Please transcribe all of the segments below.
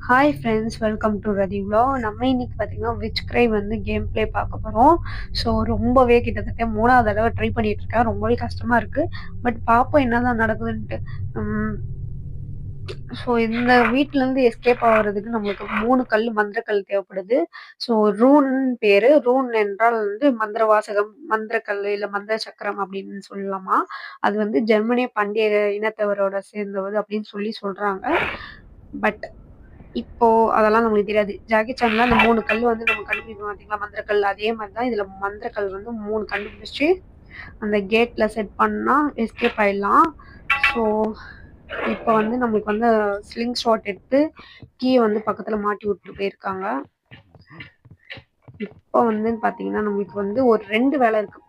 Hi friends, welcome to Rati vlog. நம்ம இன்னைக்கு பார்த்தீங்கன்னா விச் கிரை வந்து கேம் ப்ளே பார்க்க போகிறோம். ஸோ ரொம்பவே கிட்டத்தட்ட 3வது தடவை ட்ரை பண்ணிட்டு இருக்கேன். ரொம்பவே கஷ்டமாக இருக்குது. பட் பார்ப்போம் என்னதான் நடக்குதுன்ட்டு. ஸோ இந்த வீட்டிலேருந்து எஸ்கேப் ஆகுறதுக்கு நம்மளுக்கு 3 கல் மந்திரக்கல் தேவைப்படுது. ஸோ ரூன் பேர். ரூன் என்றால் வந்து மந்திர வாசகம், மந்திரக்கல் இல்லை மந்திர சக்கரம் அப்படின்னு சொல்லலாமா. அது வந்து ஜெர்மனிய பண்டைய இனத்தவரோட சேர்ந்தது அப்படின்னு சொல்கிறாங்க. பட் இப்போ அதெல்லாம் நம்மளுக்கு தெரியாது. ஜாக்கி சான்ல அந்த 3 கல் வந்து நம்ம கண்டுபிடிப்போம் பார்த்தீங்களா, மந்திரக்கல். அதே மாதிரி தான் இதில் மந்திரக்கல் வந்து 3 கண்டுபிடிச்சி அந்த கேட்டில் செட் பண்ணால் எஸ்கேப் ஆயிடலாம். ஸோ இப்போ வந்து நம்மளுக்கு வந்து ஸ்லிங் ஷாட் எடுத்து கீயை வந்து பக்கத்தில் மாட்டி விட்டுட்டு போயிருக்காங்க. இப்போ வந்து பார்த்தீங்கன்னா நம்மளுக்கு வந்து ஒரு 2 வேலை இருக்கு.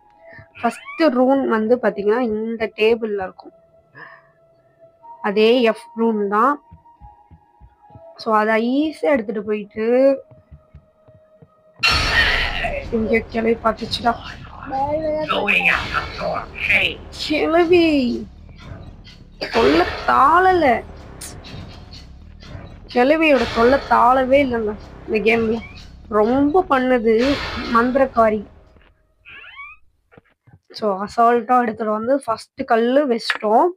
ஃபர்ஸ்ட் ரூம் வந்து பார்த்தீங்கன்னா இந்த டேபிளில் இருக்கும். அதே எஃப் ரூம் தான். ஸோ அதை ஈஸியாக எடுத்துட்டு போயிட்டு இங்கே கிளவி பார்த்துச்சுடா. கிளவி தொல்லை தாளல. கிளவியோட தொல்லை தாளவே இல்லைங்க இந்த கேம்ல. ரொம்ப பண்ணுது மந்திரக்காரி. ஸோ அசால்ட்டா எடுத்துட்டு வந்து ஃபர்ஸ்ட் கல்லு வச்சிட்டோம்.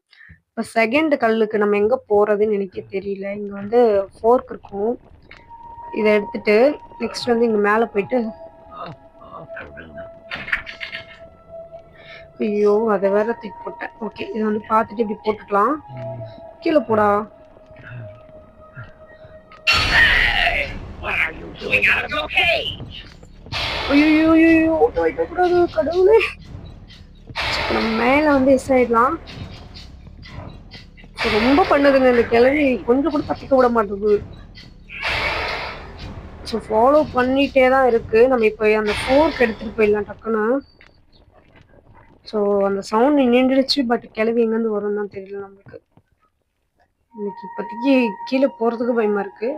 இப்போ செகண்ட் கல்லுக்கு நம்ம எங்க போறதுன்னு எனக்கு தெரியல. இங்க வந்து ஃபோர்க் இருக்கும். இதை எடுத்துட்டு நெக்ஸ்ட் வந்து இங்க மேல போயிட்டு, ஐயோ அதை வேற தூக்கி போட்டேன். ஓகே, இதை வந்து பார்த்துட்டு இப்படி போட்டுக்கலாம். கீழே போடா. ஐயோ வைக்கக்கூடாது கடவுளே. நம்ம மேல வந்து எஸ் ஆயிடலாம். ரொம்ப பண்ணுதுங்க இந்த கிளவி. கொஞ்சம் கூட தப்பிக்க விட மாட்டேங்குது. ஸோ ஃபாலோ பண்ணிட்டே தான் இருக்கு. நம்ம இப்போ அந்த ஃபோர்க் எடுத்துட்டு போயிடலாம் டக்குன்னு. ஸோ அந்த சவுண்ட் நின்றுடுச்சு. பட் கிளவி எங்கேருந்து வரும்னு தான் தெரியல நம்மளுக்கு. இன்னைக்கு இப்போதைக்கு கீழே போறதுக்கு பயமா இருக்கு.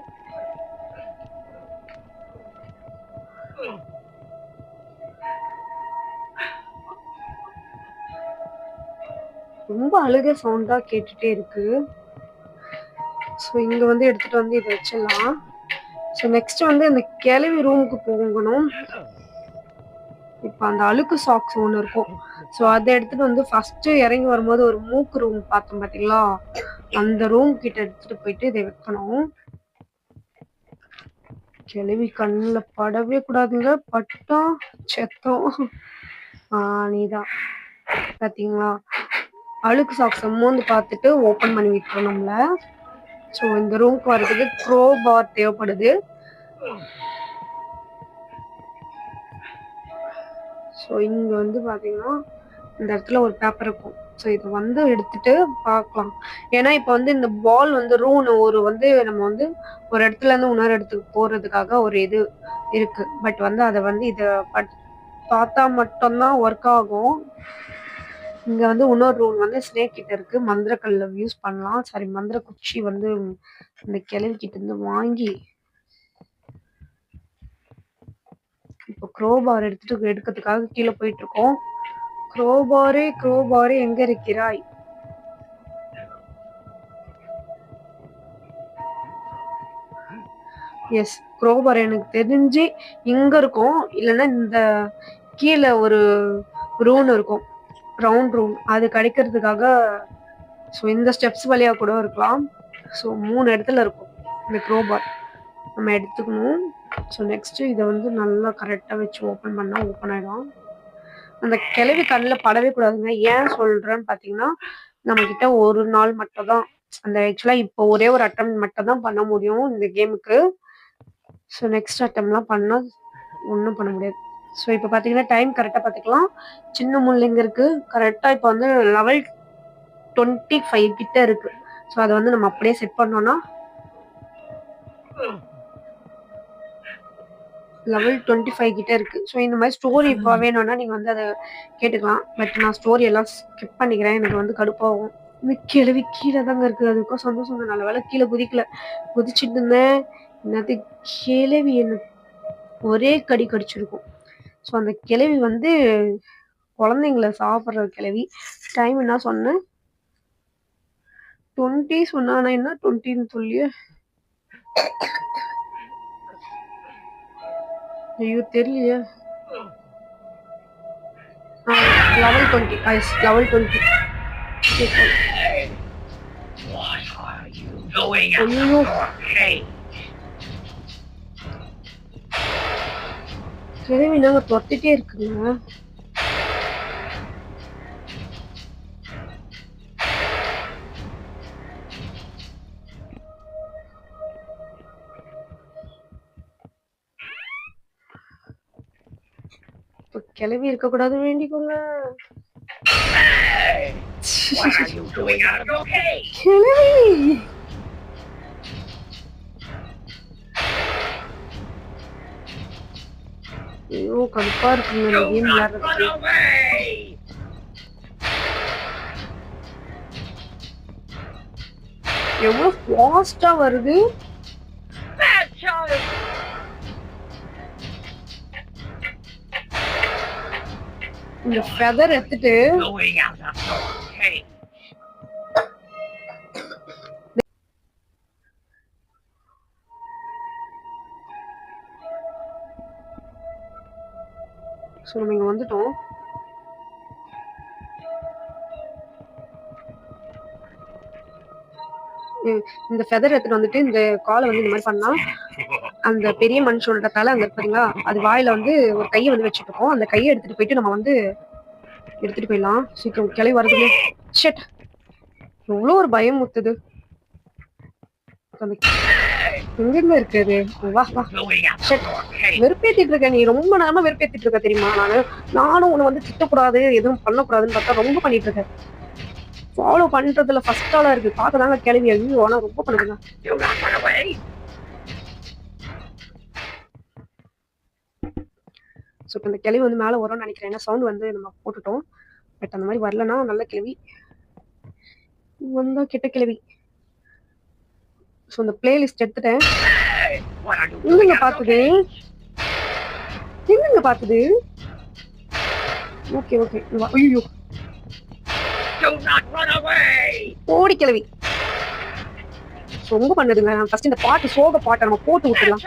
ரொம்ப அழுக சவுண்டா கேட்டுட்டே இருக்கு. ஸோ இங்க வந்து எடுத்துட்டு வந்து இதை வச்சிடலாம். ஸோ நெக்ஸ்ட் வந்து அந்த கிளவி ரூமுக்கு போகணும். இப்போ அந்த அழுக்கு சாக்ஸ் ஒன்று இருக்கும். ஸோ அதை எடுத்துட்டு வந்து ஃபர்ஸ்ட் இறங்கி வரும்போது ஒரு மூக்கு ரூம் பார்த்தோம் பார்த்தீங்களா, அந்த ரூம் கிட்ட எடுத்துட்டு போயிட்டு இதை வைக்கணும். கிளவி கண்ணில் படவே கூடாதுங்க. பட்டா செத்தோம். நீதான் பார்த்தீங்களா, அழுக்கு சாக்ஸை மூந்து பார்த்துட்டு ஓப்பன் பண்ணி விட்டுரும் நம்மள. ஸோ இந்த ரூம்க்கு வர்றதுக்கு க்ரோ பார் தேவைப்படுது. ஸோ இங்கே வந்து பார்த்தீங்கன்னா இந்த இடத்துல ஒரு பேப்பர் இருக்கும். ஸோ இதை வந்து எடுத்துட்டு பார்க்கலாம். ஏன்னா இப்போ வந்து இந்த பால் வந்து ரூன் ஒரு வந்து நம்ம வந்து ஒரு இடத்துல இருந்து இன்னொரு இடத்துக்கு போகிறதுக்காக ஒரு இது இருக்கு. பட் வந்து அதை வந்து இதை பார்த்தா மட்டும்தான் ஒர்க் ஆகும். இங்கே வந்து இன்னொரு ரூன் வந்து ஸ்னேக் கிட்ட இருக்கு. மந்திரக்கல்ல யூஸ் பண்ணலாம். சாரி, மந்திர குச்சி வந்து இந்த கிளவி கிட்ட இருந்து வாங்கி இப்போ க்ரோபார் எடுக்கிறதுக்காக கீழே போயிட்டு இருக்கோம். க்ரோபாரே எங்க இருக்கிறாய்? எஸ், க்ரோபார் எனக்கு தெரிஞ்சு இங்க இருக்கும். இல்லைன்னா இந்த கீழே ஒரு ரூன் இருக்கும், ரவுண்ட் ரூன். அது கிடைக்கிறதுக்காக ஸோ இந்த ஸ்டெப்ஸ் வழியா கூட இருக்கலாம். ஸோ 3 இடத்துல இருக்கும் இந்த க்ரோபார். நம்ம எடுத்துக்கணும். ஸோ நெக்ஸ்ட் இதை வந்து நல்லா கரெக்டாக வச்சு ஓப்பன் பண்ணால் ஓப்பன் ஆகிடும். அந்த கிளவி கண்ணில் படவே கூடாதுங்க. ஏன் சொல்கிறேன்னு பார்த்தீங்கன்னா, நம்மக்கிட்ட ஒரு நாள் மட்டும் தான் அந்த ஆக்சுவலாக இப்போ ஒரே ஒரு அட்டம் மட்டும் தான் பண்ண முடியும் இந்த கேமுக்கு. ஸோ நெக்ஸ்ட் அட்டம்லாம் பண்ணால் ஒன்றும் பண்ண முடியாது. ஸோ இப்போ பார்த்தீங்கன்னா டைம் கரெக்டாக பார்த்துக்கலாம். சின்ன முள்ளைங்க இருக்குது. கரெக்டாக இப்போ வந்து லெவல் 25 கிட்ட இருக்குது. ஸோ அதை வந்து நம்ம அப்படியே செட் பண்ணோன்னா லெவல் 25 கிட்ட இருக்கு. ஸோ இந்த மாதிரி ஸ்டோரி இப்போ வேணும்னா நீங்கள் வந்து அதை கேட்டுக்கலாம். பட் நான் ஸ்டோரி எல்லாம் ஸ்கிப் பண்ணிக்கிறேன். எனக்கு வந்து கடுப்பாகும். இந்த கிழவி கீழே தாங்க இருக்குது. அதுக்கும் சந்தோஷம். நல்ல வேலை கீழே குதிச்சுட்டு இருந்தேன். என்னது கிழவி என்ன ஒரே கடி கடிச்சிருக்கும். ஸோ அந்த கிழவி வந்து குழந்தைங்கள சாப்பிட்ற கிழவி. டைம் என்ன சொன்னேன்? 20 சொன்னா. என்ன 20ன்னு சொல்லி ஐயோ தெரியலையே. லெவல் 20 ஐஸ் லெவல் 20. ஐயோ கிழவி நாங்க தொத்திட்டே இருக்குங்க. கிளவி இருக்க கூடாது வேண்டிக்கோங்க. கிளவி ஐயோ கடுப்பா இருக்குங்க இந்த கேம் விளையாடுறதுக்கு. எவ்வளவு ஃபாஸ்டா வருது. இந்த ஃபெதர் எடுத்துட்டு ஸோ நம்ம இங்க வந்துட்டோம். இந்த ஃபெதர் எடுத்துட்டு வந்துட்டு இந்த காலை வந்து இந்த மாதிரி பண்ணா அந்த பெரிய மனுஷனோட தலை அங்க பாத்தீங்களா, அது வாயில வந்து ஒரு கையை வந்து வச்சுட்டு இருக்கோம். அந்த கையை எடுத்துட்டு போயிட்டு நம்ம வந்து எடுத்துட்டு போயிடலாம். சீக்கிரம் கிளை வருதுங்க. ஷெட் எவ்வளோ ஒரு பயம் முத்துது. எங்க இருக்குது? வா வா. ஷெட் வெறுப்பேத்திட்டு இருக்க நீ, ரொம்ப நேரமா வெறுப்பேத்திட்டு இருக்க தெரியுமா? நானும் உன்னை வந்து திட்டக்கூடாது எதுவும் பண்ணக்கூடாதுன்னு பார்த்தா ரொம்ப பண்ணிட்டு இருக்கேன். ஃபாலோ பண்றதுல ஃபர்ஸ்ட் ஆளா இருக்கு. பாக்கதாங்க கிளவி. ஐயோ ஆனா ரொம்ப பண்ணுதுங்க. ஸோ இப்போ இந்த கிளவி வந்து மேலே வரும்னு நினைக்கிறேன். ஏன்னா சவுண்ட் வந்து நம்ம போட்டுட்டோம். பட் அந்த மாதிரி வரலன்னா நல்ல கிளவி வந்தா கெட்ட கிளவி. ஸோ இந்த பிளேலிஸ்ட் எடுத்துட்டேன். எங்க பாத்துது எங்க பாத்துது. Okay okay. ஐயோ ஓடி கிளவி ரொம்ப பண்ணுதுங்க. ஃபர்ஸ்ட் இந்த பாட்டு சோக பாட்டை நம்ம போட்டு விட்டுலாம்.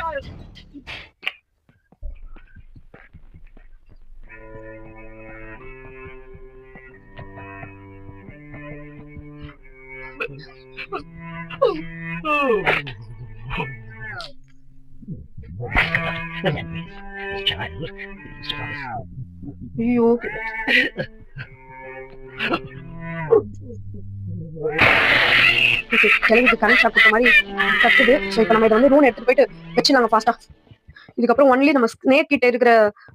ஐயோ கிளவிக்கு கனெக்ட் சாப்பிட்ட மாதிரி கத்துது. ஸோ இப்போ நம்ம இதை வந்து ரூன் எடுத்துட்டு போயிட்டு வச்சுலாங்க ஃபாஸ்டா. இதுக்கப்புறம் ஒன்லி நம்ம ஸ்னேக் கிட்ட இருக்கிற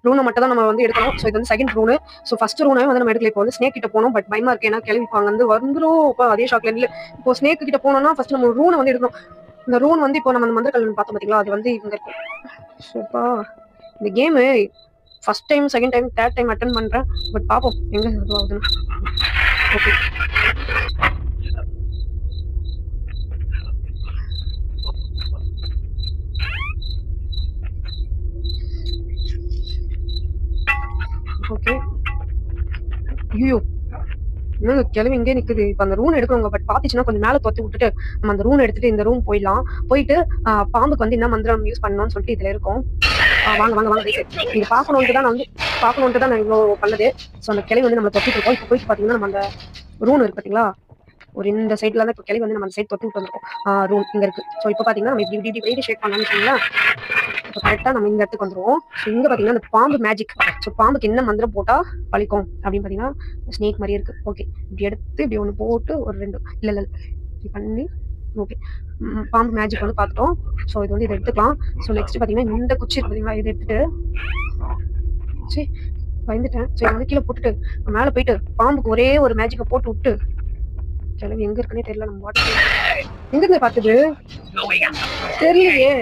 ரூனை மட்டும் தான் நம்ம வந்து எடுக்கணும். ஸோ இது வந்து செகண்ட் ரூனு. ஸோ ஃபர்ஸ்ட் ரூனே வந்து நம்ம எடுக்கல. இப்போ வந்து ஸ்னேக் கிட்ட போனோம். பட் பயமா இருக்கு. ஏன்னா கிளவிப்பாங்க வந்து வந்துடும். இப்போ அதே ஷாக்ல இல்லை. இப்போ ஸ்னேக் கிட்ட போனோம்னா ஃபர்ஸ்ட் நம்ம ரூனை வந்து எடுக்கணும். இந்த ரூன் வந்து இப்போ நம்ம மந்திர கல்வி பார்த்தோம் பார்த்தீங்களா, அது வந்து இங்க இருக்கும். சூப்பா இந்த game first time second time third time attend பண்றேன். பட் பார்ப்போம் எங்க இதுவாகுதுன்னு. Okay okay. ஐயோ இன்னும் கிளவி இங்கே நிக்குது. இப்போ அந்த ரூன் எடுக்கணுங்க. பட் பாத்துச்சுன்னா கொஞ்சம் மேலே தொத்தி விட்டுட்டு நம்ம அந்த ரூன் எடுத்துட்டு இந்த ரூம் போயிடலாம். போயிட்டு பாம்புக்கு வந்து என்ன மந்திரம் யூஸ் பண்ணணும்னு சொல்லிட்டு இதுல இருக்கும். வாங்க வாங்க வாங்க. இது பார்க்கணுன்ட்டு தான் நான் வந்து பார்க்கணுன்ட்டு தான் நான் இவ்வளோ பண்ணது. ஸோ அந்த கிளவி வந்து நம்ம தொத்திட்டு இருக்கோம். இப்போ போயிட்டு பார்த்தீங்கன்னா நம்ம அந்த ரூன் இருக்கு பார்த்தீங்களா, ஒரு இந்த சைட்ல தான் இப்போ கிளவி வந்து நம்ம அந்த சைட் தொத்தி விட்டு வந்திருக்கோம். ரூம் இங்க இருக்கு. ஸோ இப்போ பார்த்தீங்கன்னா நம்ம இப்படி இப்படி இப்படி ஷேக் பண்ணலாம்னு சொன்னீங்களா, இப்போ கரெக்டாக நம்ம இந்த இடத்துக்கு வந்துருவோம். ஸோ இங்கே பார்த்தீங்கன்னா அந்த பாம்பு மேஜிக். ஸோ பாம்புக்கு என்ன மந்திரம் போட்டால் பழிக்கும் அப்படின்னு பார்த்தீங்கன்னா ஸ்னேக் மாதிரியே இருக்கு. ஓகே இப்படி எடுத்து இப்படி ஒன்று போட்டு ஒரு ரெண்டு இல்லை இப்படி பண்ணி ஓகே பாம்பு மேஜிக் வந்து பார்த்துட்டோம். ஸோ இது வந்து இதை எடுத்துக்கலாம். ஸோ நெக்ஸ்ட் பார்த்தீங்கன்னா இந்த குச்சி இருக்கு பார்த்தீங்களா, இதை எடுத்துட்டு சரி பயந்துட்டேன். சரி வந்து கீழே போட்டுட்டு மேலே போயிட்டு பாம்புக்கு ஒரே ஒரு மேஜிக்கை போட்டு விட்டு கிளவி எங்க இருக்குன்னே தெரியல. நம்ம வாட்டு எங்க பார்த்துது தெரியலையே.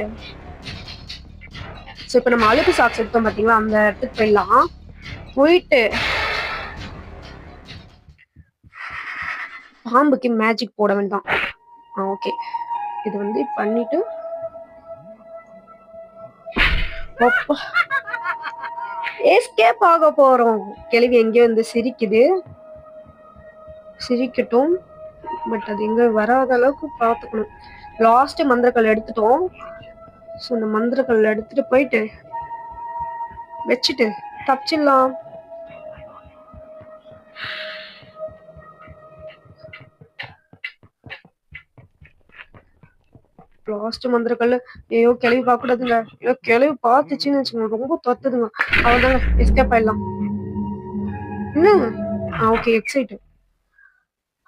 ஸோ இப்போ நம்ம அழுக்கு சாக்ஸ் எடுத்தோம் பார்த்தீங்களா, அந்த இடத்துக்கு போயிடலாம். போயிட்டு பாம்புக்கு மேஜிக் போட வேண்டாம். ஓகே இது வந்து பண்ணிட்டு எஸ்கேப் ஆக போறோம். கிளவி எங்கேயோ வந்து சிரிக்குது. சிரிக்கட்டும். பட் அது எங்க வராத அளவுக்கு பார்த்துக்கணும். லாஸ்ட் மந்திரக்கல் எடுத்துட்டோம். ஸோ இந்த மந்திரக்கல் எடுத்துட்டு போயிட்டு வச்சுட்டு தப்பிச்சிடலாம். லாஸ்ட் மந்திரக்கல். ஐயோ கிளவி பார்க்க கூடாதுங்க. ஐயோ கிளவி பார்த்துச்சுன்னு வச்சுக்கோங்க ரொம்ப தொத்துதுங்க. அவ்வளோதாங்க எஸ்கேப் ஆயிடலாம். Okay excite.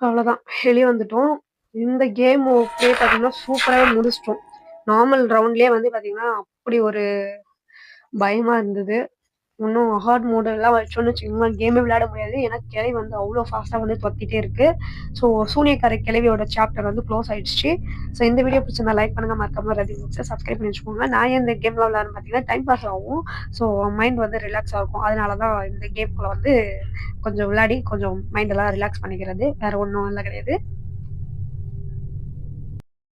அவ்வளோதான் வெளியே வந்துட்டோம். இந்த கேம் பிளே பார்த்தீங்கன்னா சூப்பராகவே முடிச்சிட்டோம். நார்மல் ரவுண்ட்லேயே வந்து பார்த்தீங்கன்னா அப்படி ஒரு பயமா இருந்தது. இன்னும் ஹார்ட் மோடு எல்லாம் வச்சோன்னு வச்சுக்கோங்களேன் கேமே விளையாட முடியாது. ஏன்னா கிளவி வந்து அவ்வளோ ஃபாஸ்ட்டாக வந்து தொத்திட்டே இருக்கு. ஸோ சூனியக்கார கிளவியோட சாப்டர் வந்து க்ளோஸ் ஆயிடுச்சு. ஸோ இந்த வீடியோ பிடிச்சிருந்தா லைக் பண்ணுங்க, மறக்காம ரெடி புக்ஸை சப்ஸ்கிரைப் பண்ணி வச்சுக்கோங்க. நான் இந்த கேம்ல விளையாடுன்னு பார்த்தீங்கன்னா டைம் பாஸ் ஆகும். ஸோ மைண்ட் வந்து ரிலாக்ஸ் ஆகும். அதனால தான் இந்த கேம்குள்ள வந்து கொஞ்சம் விளையாடி கொஞ்சம் மைண்ட் எல்லாம் ரிலாக்ஸ் பண்ணிக்கிறது. வேற ஒன்றும் இல்லை கிடையாது.